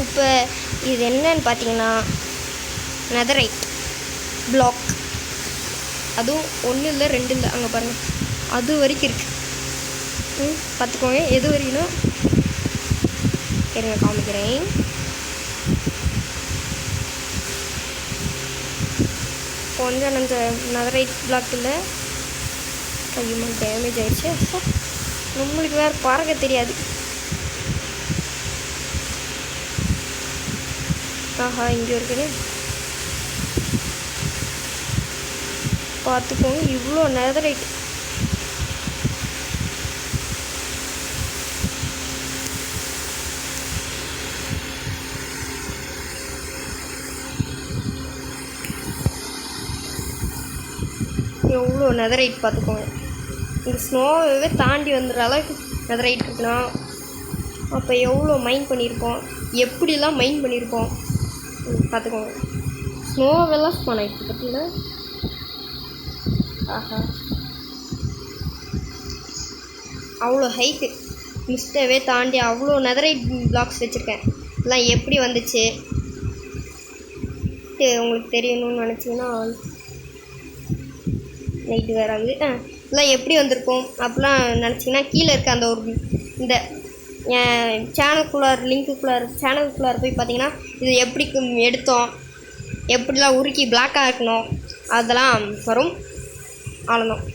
இப்போ இது என்னன்னு பார்த்தீங்கன்னா நெதரைட் பிளாக். அதுவும் 1 இல்லை 2 இல்லை, அங்கே பாருங்கள், அது வரைக்கும் இருக்குது. பார்த்துக்கோங்க. எது வரைக்கும்னா இருங்க காமிக்கிறேன். கொஞ்சம் அந்த நெதரைட் பிளாக் இல்லை, கையுமா டேமேஜ் ஆகிடுச்சு. நம்மளுக்கு வேறு பறக்க தெரியாது. ஆஹா, இங்கே இருக்குது, பார்த்துக்கோங்க. இவ்வளோ நெதரைட். எவ்வளோ நெதரைட் பார்த்துக்கோங்க. இந்த ஸ்னோவே தாண்டி வந்துடுற அளவுக்கு நெதரைட் இருக்குன்னா அப்போ எவ்வளோ மைன் பண்ணியிருப்போம், எப்படிலாம் மைன் பண்ணியிருப்போம் பார்த்துக்கோங்க. ஸ்னோவெல்லாம் ஸ்பான் ஆகிடுச்சு பார்த்தீங்கன்னா. ஆஹா, அவ்வளோ ஹைட்டு மிஸ்டவே தாண்டி அவ்வளோ நெதரைட் பிளாக்ஸ் வச்சுருக்கேன். எல்லாம் எப்படி வந்துச்சு உங்களுக்கு தெரியணும்னு நினச்சிங்கன்னா, நைட்டு வேறு ஆகுது. எல்லாம் எப்படி வந்திருக்கும் அப்படிலாம் நினச்சிங்கன்னா கீழே இருக்க அந்த ஒரு இந்த என் சேனலுக்குள்ளார் சேனலுக்குள்ளார போய் பார்த்தீங்கன்னா இது எப்படி எடுத்தோம், எப்படிலாம் உருக்கி பிளாக்காக இருக்கணும் அதெல்லாம் வரும். அவ்வளோதான்.